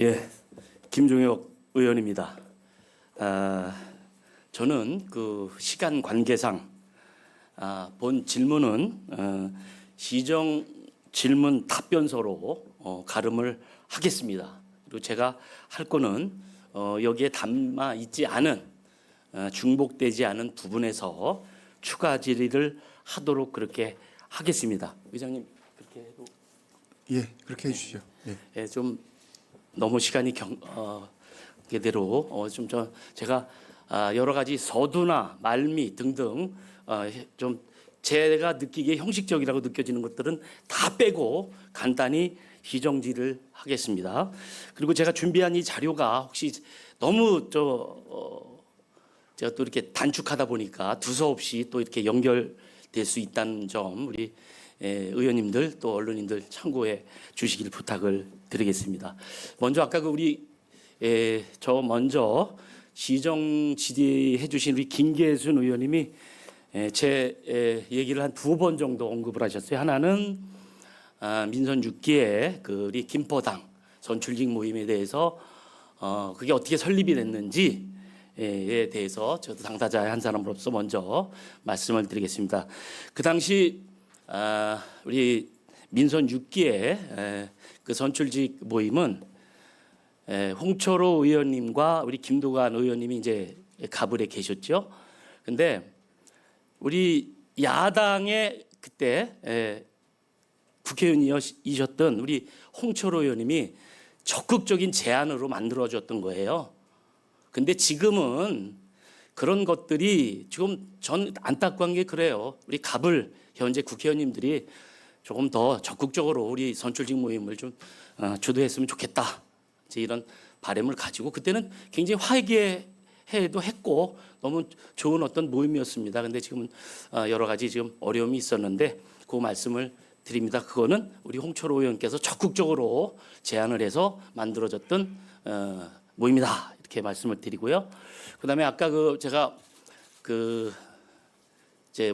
예, 김종혁 의원입니다. 저는 그 시간 관계상 본 질문은 시정 질문 답변서로 가름을 하겠습니다. 그리고 제가 할 거는 여기에 담아 있지 않은 중복되지 않은 부분에서 추가 질의를 하도록 그렇게 하겠습니다. 의장님 그렇게 해도 예, 그렇게 해주시죠. 예. 예, 좀 너무 시간이 게대로 제가 여러 가지 서두나 말미 등등 좀 제가 느끼기에 형식적이라고 느껴지는 것들은 다 빼고 간단히 시정지를 하겠습니다. 그리고 제가 준비한 이 자료가 혹시 너무 제가 또 이렇게 단축하다 보니까 두서없이 또 이렇게 연결될 수 있다는 점 우리 의원님들 또 언론인들 참고해 주시길 부탁을 드리겠습니다. 먼저 아까 저 먼저 시정 질의해 주신 우리 김계순 의원님이 제 얘기를 한 2번 정도 언급을 하셨어요. 하나는 민선 6기의 그 우리 김포당 선출직 모임에 대해서 그게 어떻게 설립이 됐는지에 대해서 저도 당사자의 한 사람으로서 먼저 말씀을 드리겠습니다. 그 당시 우리 민선 6기의 그 선출직 모임은 홍철호 의원님과 우리 김도관 의원님이 이제 가불에 계셨죠. 근데 우리 야당의 그때 국회의원이셨던 우리 홍철호 의원님이 적극적인 제안으로 만들어졌던 거예요. 근데 지금은 그런 것들이 지금 전 안타까운 게 그래요. 우리 가불 현재 국회의원님들이 조금 더 적극적으로 우리 선출직 모임을 좀 주도했으면 좋겠다. 이제 이런 바람을 가지고 그때는 굉장히 화기애애도 했고 너무 좋은 어떤 모임이었습니다. 근데 지금은 여러 가지 지금 어려움이 있었는데 그 말씀을 드립니다. 그거는 우리 홍철호 의원께서 적극적으로 제안을 해서 만들어졌던 모임이다. 이렇게 말씀을 드리고요. 그다음에 아까 제가 이제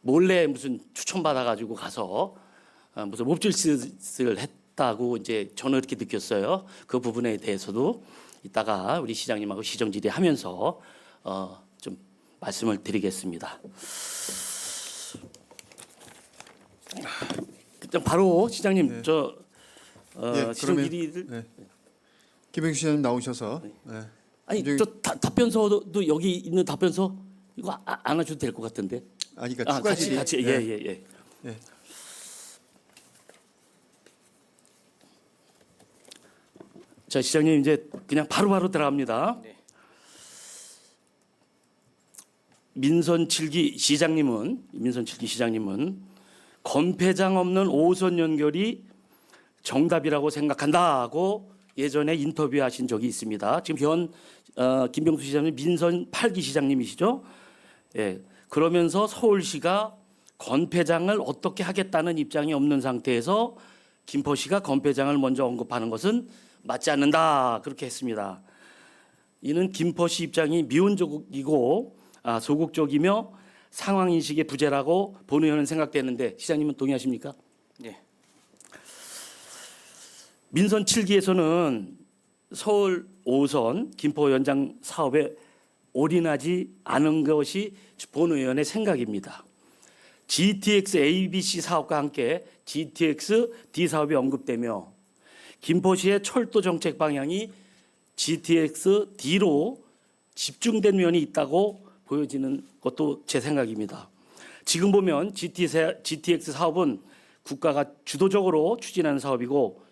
몰래 무슨 추천받아 가지고 가서 무슨 몹질짓을 했다고 이제 저는 이렇게 느꼈어요. 그 부분에 대해서도 이따가 우리 시장님하고 시정 질의하면서 좀 말씀을 드리겠습니다. 바로 시장님 네. 시정 질의를 네. 김영수 시장님 나오셔서 네. 아니 답변서도 여기 있는 답변서 이거 안 하셔도 될 것 같은데. 아니 그러니까 추가 질의 같이 예. 네. 자 시장님 이제 그냥 바로 들어갑니다. 네. 민선 7기 시장님은 건폐장 없는 5호선 연결이 정답이라고 생각한다고 예전에 인터뷰하신 적이 있습니다. 지금 김병수 시장님 민선 8기 시장님이시죠? 예. 그러면서 서울시가 건폐장을 어떻게 하겠다는 입장이 없는 상태에서 김포시가 건폐장을 먼저 언급하는 것은 맞지 않는다 그렇게 했습니다. 이는 김포시 입장이 미온적이고 소극적이며 상황인식의 부재라고 본 의원은 생각되는데 시장님은 동의하십니까? 네. 민선 7기에서는 서울 5호선 김포 연장 사업에 올인하지 않은 것이 본 의원의 생각입니다. GTX ABC 사업과 함께 GTX D 사업이 언급되며 김포시의 철도 정책 방향이 GTX D로 집중된 면이 있다고 보여지는 것도 제 생각입니다. 지금 보면 GTX 사업은 국가가 주도적으로 추진하는 사업이고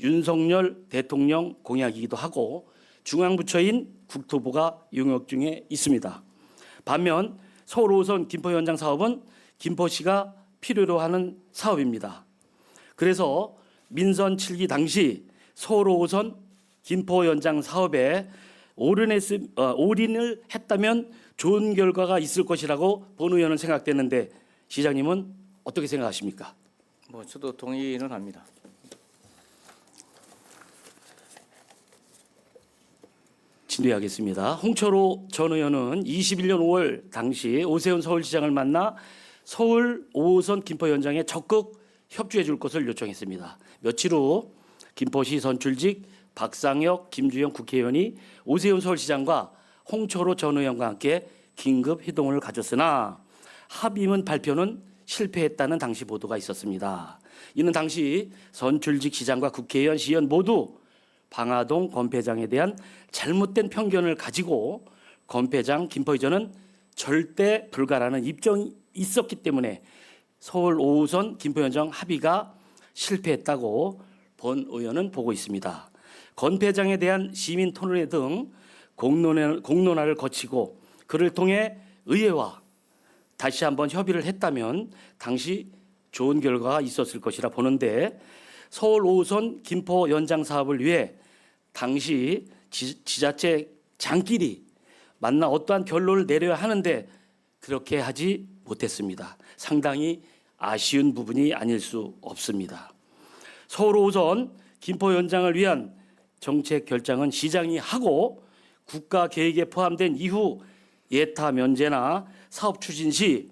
윤석열 대통령 공약이기도 하고 중앙부처인 국토부가 용역 중에 있습니다. 반면 서울 5호선 김포 연장 사업은 김포시가 필요로 하는 사업입니다. 그래서 민선 7기 당시 서울 5호선 김포 연장 사업에 올인을 했다면 좋은 결과가 있을 것이라고 본 의원은 생각되는데 시장님은 어떻게 생각하십니까? 저도 동의는 합니다. 진행하겠습니다. 홍철호 전 의원은 21년 5월 당시 오세훈 서울시장을 만나 서울 5호선 김포 연장에 적극 협조해 줄 것을 요청했습니다. 며칠 후 김포시 선출직 박상혁, 김주영 국회의원이 오세훈 서울시장과 홍철호 전 의원과 함께 긴급 회동을 가졌으나 합의문 발표는 실패했다는 당시 보도가 있었습니다. 이는 당시 선출직 시장과 국회의원, 시의원 모두 방화동 건폐장에 대한 잘못된 편견을 가지고 건폐장 김포 이전은 절대 불가라는 입장이 있었기 때문에 서울 5호선 김포 현장 합의가 실패했다고 본 의원은 보고 있습니다. 건폐장에 대한 시민 토론회 등 공론화를 거치고 그를 통해 의회와 다시 한번 협의를 했다면 당시 좋은 결과가 있었을 것이라 보는데 서울 5호선 김포 연장 사업을 위해 당시 지자체 장끼리 만나 어떠한 결론을 내려야 하는데 그렇게 하지 못했습니다. 상당히 아쉬운 부분이 아닐 수 없습니다. 서울 5호선 김포 연장을 위한 정책 결정은 시장이 하고 국가 계획에 포함된 이후 예타 면제나 사업 추진 시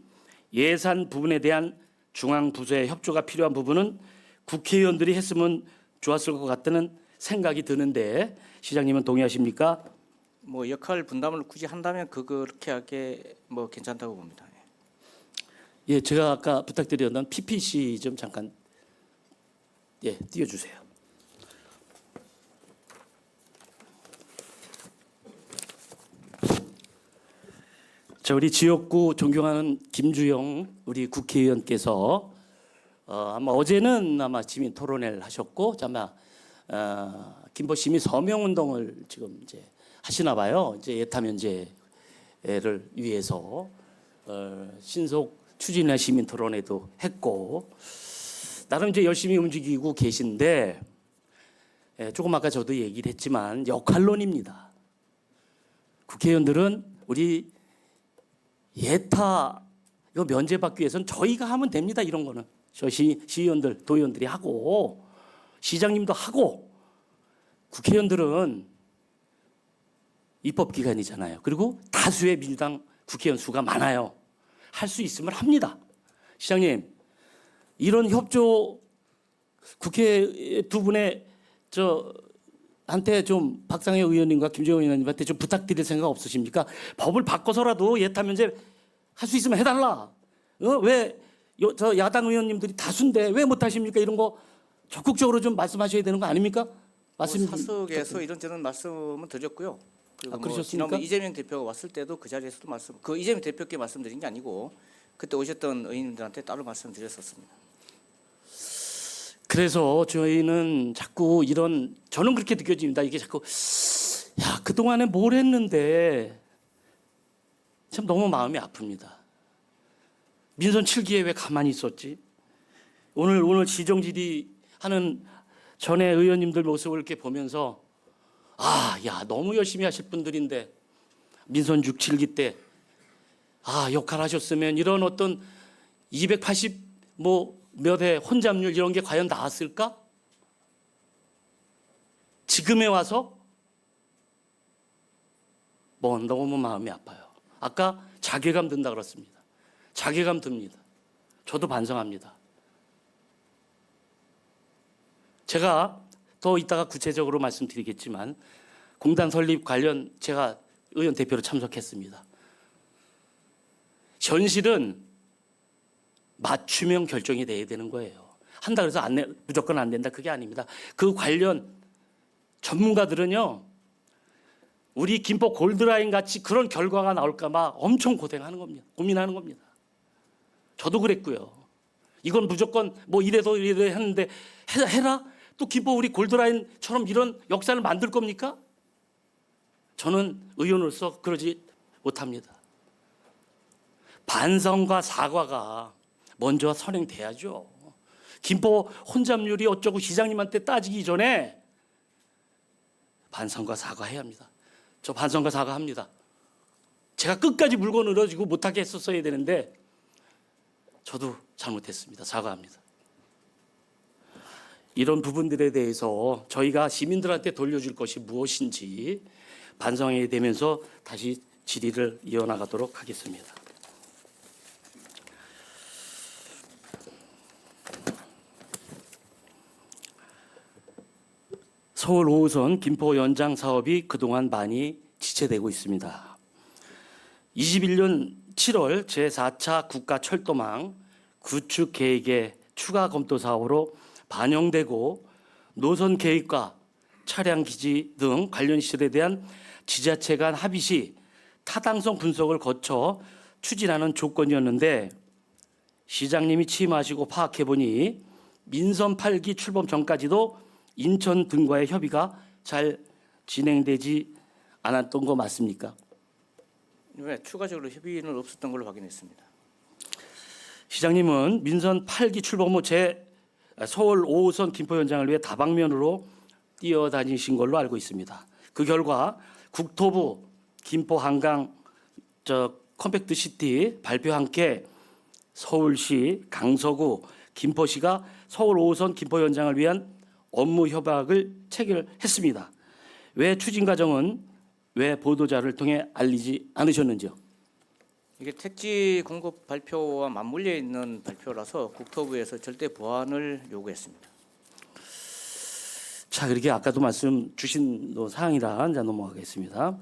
예산 부분에 대한 중앙 부서의 협조가 필요한 부분은 국회의원들이 했으면 좋았을 것 같다는 생각이 드는데 시장님은 동의하십니까? 뭐 역할 분담을 굳이 한다면 그렇게 하게 뭐 괜찮다고 봅니다. 예, 제가 아까 부탁드렸던 PPC 좀 잠깐 띄워주세요. 자, 우리 지역구 존경하는 김주영 우리 국회의원께서 아마 어제는 아마 시민 토론회를 하셨고 아마 김포 시민 서명 운동을 지금 이제 하시나 봐요. 이제 예타 면제를 위해서 신속 추진해 시민 토론회도 했고 나름 이제 열심히 움직이고 계신데 조금 아까 저도 얘기를 했지만 역할론입니다. 국회의원들은 우리 예타 이거 면제받기 위해서는 저희가 하면 됩니다. 이런 거는 저 시의원들, 도의원들이 하고 시장님도 하고 국회의원들은 입법기관이잖아요. 그리고 다수의 민주당 국회의원 수가 많아요. 할 수 있으면 합니다. 시장님 이런 협조 국회 두 분의 한테 좀 박상혁 의원님과 김재원 의원님한테 좀 부탁드릴 생각 없으십니까? 법을 바꿔서라도 예타 면제 할 수 있으면 해달라. 왜 저 야당 의원님들이 다수인데 왜 못하십니까? 이런 거 적극적으로 좀 말씀하셔야 되는 거 아닙니까? 사석에서 이런저런 말씀은 드렸고요. 그리고 뭐 그러셨습니까? 지난번 이재명 대표가 왔을 때도 그 자리에서도 이재명 대표께 말씀드린 게 아니고 그때 오셨던 의원님들한테 따로 말씀드렸었습니다. 그래서 저희는 자꾸 저는 그렇게 느껴집니다. 이게 자꾸 그동안에 뭘 했는데 참 너무 마음이 아픕니다. 민선 7기에 왜 가만히 있었지? 오늘 시정질의 하는 전에 의원님들 모습을 이렇게 보면서 너무 열심히 하실 분들인데 민선 6, 7기 때 역할 하셨으면 이런 어떤 280 몇 회 혼잡률 이런 게 과연 나왔을까? 지금에 와서 너무 마음이 아파요. 아까 자괴감 든다 그랬습니다. 자괴감 듭니다. 저도 반성합니다. 제가 더 이따가 구체적으로 말씀드리겠지만 공단 설립 관련 제가 의원 대표로 참석했습니다. 현실은 맞춤형 결정이 돼야 되는 거예요. 한다 그래서 무조건 안 된다 그게 아닙니다. 그 관련 전문가들은요. 우리 김포 골드라인 같이 그런 결과가 나올까 봐 엄청 고민하는 겁니다. 저도 그랬고요. 이건 무조건 이래도 했는데 해라? 또 김포 우리 골드라인처럼 이런 역사를 만들 겁니까? 저는 의원으로서 그러지 못합니다. 반성과 사과가 먼저 선행돼야죠. 김포 혼잡률이 어쩌고 시장님한테 따지기 전에 반성과 사과해야 합니다. 저 반성과 사과합니다. 제가 끝까지 물고 늘어지고 못하게 했었어야 되는데 저도 잘못했습니다. 사과합니다. 이런 부분들에 대해서 저희가 시민들한테 돌려줄 것이 무엇인지 반성해야 되면서 다시 질의를 이어나가도록 하겠습니다. 서울 5호선 김포 연장 사업이 그동안 많이 지체되고 있습니다. 21년 7월 제4차 국가철도망 구축 계획의 추가 검토 사업으로 반영되고 노선 계획과 차량 기지 등 관련 시설에 대한 지자체 간 합의 시 타당성 분석을 거쳐 추진하는 조건이었는데 시장님이 취임하시고 파악해 보니 민선 8기 출범 전까지도 인천 등과의 협의가 잘 진행되지 않았던 거 맞습니까? 네, 추가적으로 협의는 없었던 걸로 확인했습니다. 시장님은 민선 8기 출범 후 서울 5호선 김포 현장을 위해 다방면으로 뛰어다니신 걸로 알고 있습니다. 그 결과 국토부 김포 한강 컴팩트 시티 발표와 함께 서울시, 강서구, 김포시가 서울 5호선 김포 현장을 위한 업무 협약을 체결했습니다. 왜 추진 과정은 왜 보도자를 통해 알리지 않으셨는지요? 이게 택지 공급 발표와 맞물려 있는 발표라서 국토부에서 절대 보완을 요구했습니다. 자, 그렇게 아까도 말씀 주신 사항이라 이제 넘어가겠습니다.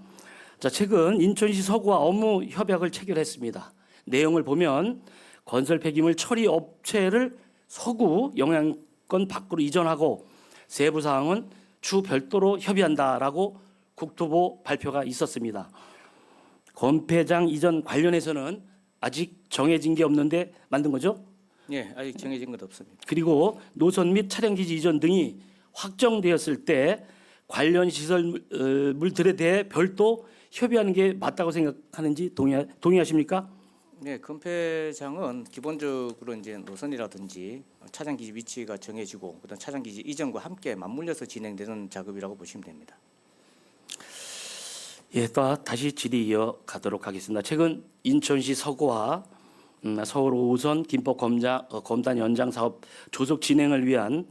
자, 최근 인천시 서구와 업무 협약을 체결했습니다. 내용을 보면 건설 폐기물 처리 업체를 서구 영향권 밖으로 이전하고 세부 사항은 추 별도로 협의한다라고 국토부 발표가 있었습니다. 건폐장 이전 관련해서는 아직 정해진 게 없는데 만든 거죠? 예, 아직 정해진 것 없습니다. 그리고 노선 및 차량 기지 이전 등이 확정되었을 때 관련 시설물들에 대해 별도 협의하는 게 맞다고 생각하는지 동의하십니까? 네, 건폐장은 기본적으로 이제 노선이라든지 차량 기지 위치가 정해지고 그다음 차량 기지 이전과 함께 맞물려서 진행되는 작업이라고 보시면 됩니다. 예, 또 다시 질의 이어가도록 하겠습니다. 최근 인천시 서구와 서울 5호선 김포 검단 연장 사업 조속 진행을 위한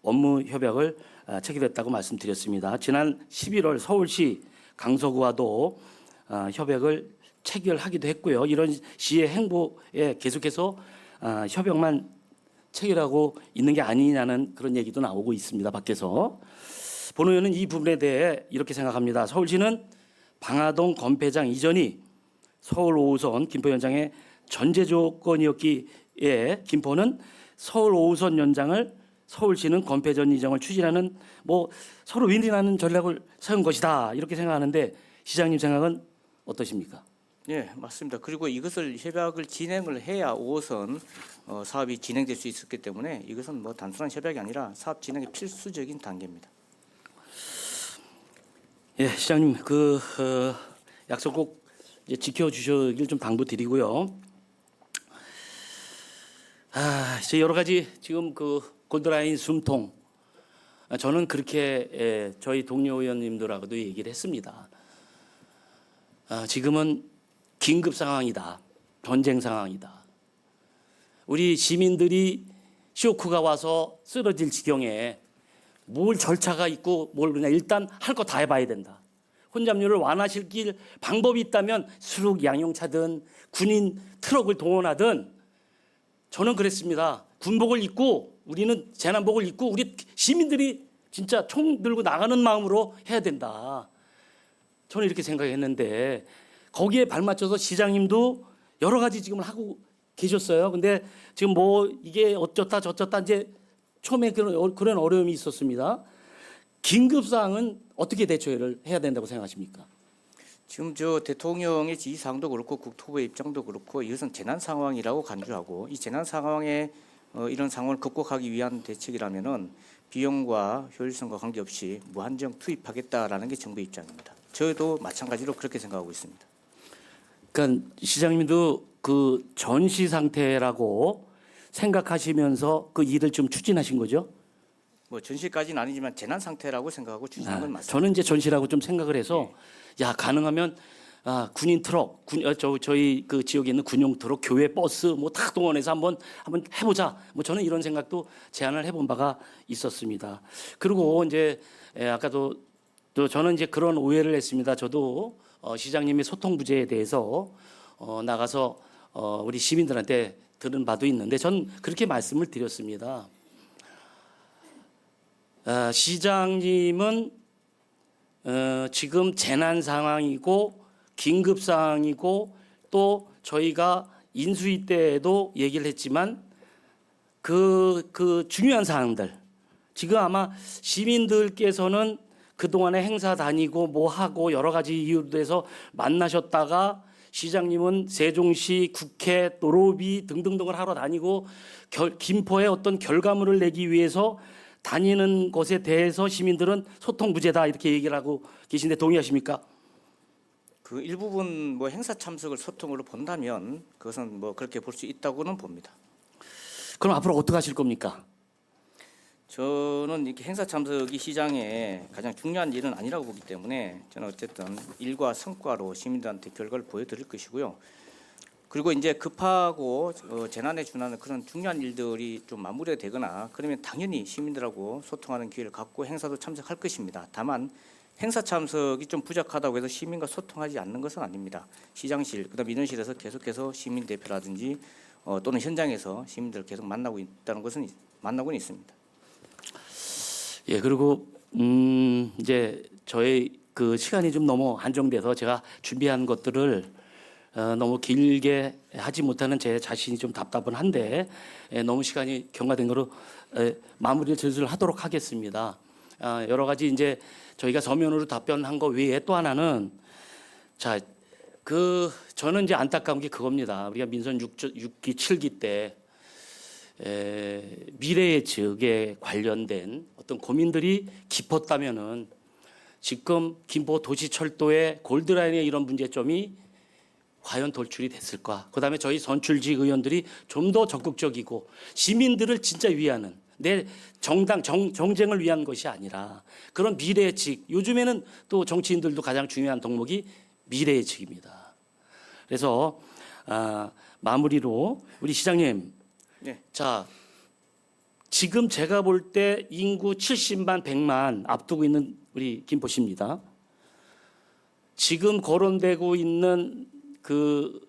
업무 협약을 체결했다고 말씀드렸습니다. 지난 11월 서울시 강서구와도 협약을 체결하기도 했고요. 이런 시의 행보에 계속해서 협약만 체결하고 있는 게 아니냐는 그런 얘기도 나오고 있습니다. 밖에서. 본 의원은 이 부분에 대해 이렇게 생각합니다. 서울시는 방화동 건폐장 이전이 서울 5호선 김포 연장의 전제 조건이었기에 김포는 서울 5호선 연장을 서울시는 건폐전 이전을 추진하는 서로 윈윈하는 전략을 세운 것이다 이렇게 생각하는데 시장님 생각은 어떠십니까? 네, 맞습니다. 그리고 이것을 협약을 진행을 해야 5호선 사업이 진행될 수 있었기 때문에 이것은 단순한 협약이 아니라 사업 진행의 필수적인 단계입니다. 예, 시장님 약속 꼭 지켜주시길 좀 당부드리고요. 이제 여러 가지 지금 골드라인 숨통 저는 그렇게 저희 동료 의원님들하고도 얘기를 했습니다. 지금은 긴급 상황이다, 전쟁 상황이다. 우리 시민들이 쇼크가 와서 쓰러질 지경에 뭘 절차가 있고 뭘 그냥 일단 할 거 다 해봐야 된다. 혼잡률을 완화시킬 방법이 있다면 수륙 양용차든 군인 트럭을 동원하든 저는 그랬습니다. 군복을 입고 우리는 재난복을 입고 우리 시민들이 진짜 총 들고 나가는 마음으로 해야 된다. 저는 이렇게 생각했는데 거기에 발맞춰서 시장님도 여러 가지 지금 하고 계셨어요. 근데 지금 이게 어쩌다 저쩌다 이제 처음에 그런 어려움이 있었습니다. 긴급 사항은 어떻게 대처를 해야 된다고 생각하십니까? 지금 대통령의 지시사항도 그렇고 국토부의 입장도 그렇고 이것은 재난 상황이라고 간주하고 이 재난 상황에 이런 상황을 극복하기 위한 대책이라면은 비용과 효율성과 관계없이 무한정 투입하겠다라는 게 정부의 입장입니다. 저도 마찬가지로 그렇게 생각하고 있습니다. 그러니까 시장님도 그 전시 상태라고 생각하시면서 그 일을 좀 추진하신 거죠? 전시까지는 아니지만 재난 상태라고 생각하고 추진한 건 맞습니다. 저는 이제 전시라고 좀 생각을 해서 가능하면 군인 트럭, 저희 그 지역에 있는 군용 트럭, 교회 버스 다 동원해서 한번 해보자. 저는 이런 생각도 제안을 해본 바가 있었습니다. 그리고 이제 아까도 또 저는 이제 그런 오해를 했습니다. 저도 시장님의 소통 부재에 대해서 나가서 우리 시민들한테 들은 바도 있는데 전 그렇게 말씀을 드렸습니다. 시장님은 지금 재난 상황이고 긴급 상황이고 또 저희가 인수위 때에도 얘기를 했지만 그 중요한 사항들 지금 아마 시민들께서는 그동안에 행사 다니고 뭐 하고 여러 가지 이유로 해서 만나셨다가 시장님은 세종시 국회 또 로비 등등등을 하러 다니고 김포에 어떤 결과물을 내기 위해서 다니는 것에 대해서 시민들은 소통 부재다 이렇게 얘기를 하고 계신데 동의하십니까? 그 일부분 뭐 행사 참석을 소통으로 본다면 그것은 뭐 그렇게 볼 수 있다고는 봅니다. 그럼 앞으로 어떻게 하실 겁니까? 저는 이렇게 행사 참석이 시장의 가장 중요한 일은 아니라고 보기 때문에 저는 어쨌든 일과 성과로 시민들한테 결과를 보여드릴 것이고요. 그리고 이제 급하고 재난에 준하는 그런 중요한 일들이 좀 마무리가 되거나 그러면 당연히 시민들하고 소통하는 기회를 갖고 행사도 참석할 것입니다. 다만 행사 참석이 좀 부족하다고 해서 시민과 소통하지 않는 것은 아닙니다. 시장실, 그다음 민원실에서 계속해서 시민 대표라든지 또는 현장에서 시민들을 계속 만나고 있다는 것은 만나고는 있습니다. 예, 그리고 이제 저의 그 시간이 좀 너무 한정돼서 제가 준비한 것들을 너무 길게 하지 못하는 제 자신이 좀 답답은 한데 너무 시간이 경과된 거로 마무리를 슬슬 하도록 하겠습니다. 여러 가지 이제 저희가 서면으로 답변한 거 외에 또 하나는 자, 저는 이제 안타까운 게 그겁니다. 우리가 민선 6기, 7기 때 미래 예측에 관련된 어떤 고민들이 깊었다면은 지금 김포 도시철도의 골드라인의 이런 문제점이 과연 돌출이 됐을까? 그다음에 저희 선출직 의원들이 좀 더 적극적이고 시민들을 진짜 위하는 내 정당 정쟁을 위한 것이 아니라 그런 미래 예측. 요즘에는 또 정치인들도 가장 중요한 덕목이 미래 예측입니다. 그래서 마무리로 우리 시장님. 네. 자, 지금 제가 볼 때 인구 70만, 100만 앞두고 있는 우리 김포시입니다. 지금 거론되고 있는 그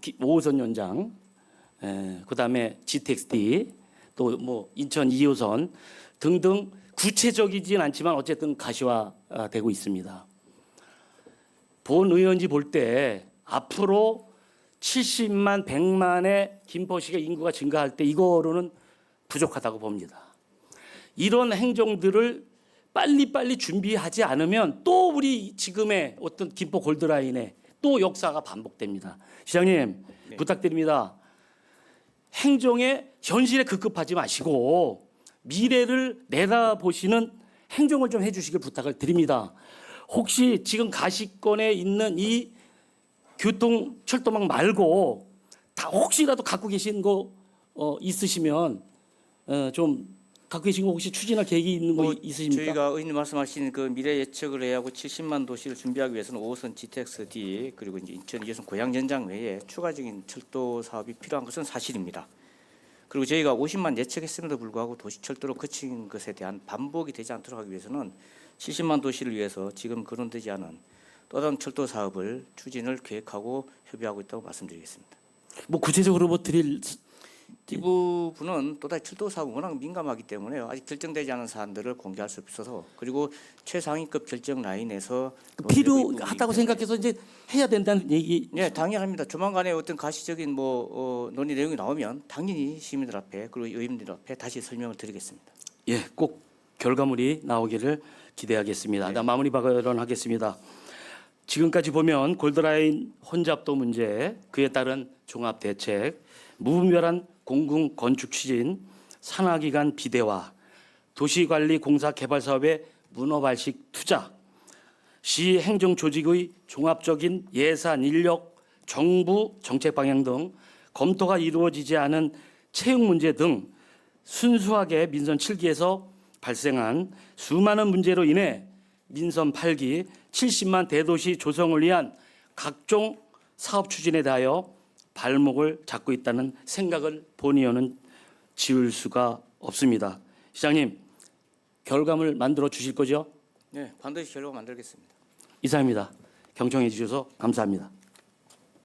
5호선 연장, 그다음에 GTX-D, 또 뭐 인천 2호선 등등 구체적이진 않지만 어쨌든 가시화되고 있습니다. 본 의원지 볼 때 앞으로 70만, 100만의 김포시가 인구가 증가할 때 이거로는 부족하다고 봅니다. 이런 행정들을 빨리빨리 준비하지 않으면 또 우리 지금의 어떤 김포 골드라인에 또 역사가 반복됩니다. 시장님, 네. 부탁드립니다. 행정에 현실에 급급하지 마시고 미래를 내다보시는 행정을 좀 해주시길 부탁을 드립니다. 혹시 지금 가시권에 있는 이 교통 철도망 말고 다 혹시라도 갖고 계신 거 있으시면 좀 갖고 계신 거 혹시 추진할 계획이 있는 거 있으십니까? 저희가 의원님 말씀하신 그 미래 예측을 해야 하고 70만 도시를 준비하기 위해서는 5호선 GTX-D 그리고 이제 인천 2호선 고양 연장 외에 추가적인 철도 사업이 필요한 것은 사실입니다. 그리고 저희가 50만 예측했음에도 불구하고 도시 철도로 그친 것에 대한 반복이 되지 않도록 하기 위해서는 70만 도시를 위해서 지금 거론되지 않은 또 다른 철도 사업을 추진을 계획하고 협의하고 있다고 말씀드리겠습니다. 뭐 구체적으로 뭐 드릴 이 부분은 또다시 철도 사업은 워낙 민감하기 때문에 아직 결정되지 않은 사안들을 공개할 수 없어서 그리고 최상위급 결정 라인에서 필요하다고 생각해서 이제 해야 된다는 얘기. 네, 당연합니다. 조만간에 어떤 가시적인 논의 내용이 나오면 당연히 시민들 앞에 그리고 의원들 앞에 다시 설명을 드리겠습니다. 예, 꼭 결과물이 나오기를 기대하겠습니다. 나 마무리 발언하겠습니다. 지금까지 보면 골드라인 혼잡도 문제, 그에 따른 종합 대책, 무분별한 공공 건축 추진, 산하기관 비대화, 도시관리공사 개발 사업의 문어발식 투자, 시 행정 조직의 종합적인 예산, 인력, 정부 정책 방향 등 검토가 이루어지지 않은 채용 문제 등 순수하게 민선 7기에서 발생한 수많은 문제로 인해 민선 8기 70만 대도시 조성을 위한 각종 사업 추진에 대하여 발목을 잡고 있다는 생각을 본 의원은 지울 수가 없습니다. 시장님, 결과물 만들어 주실 거죠? 네, 반드시 결과 만들겠습니다. 이상입니다. 경청해 주셔서 감사합니다.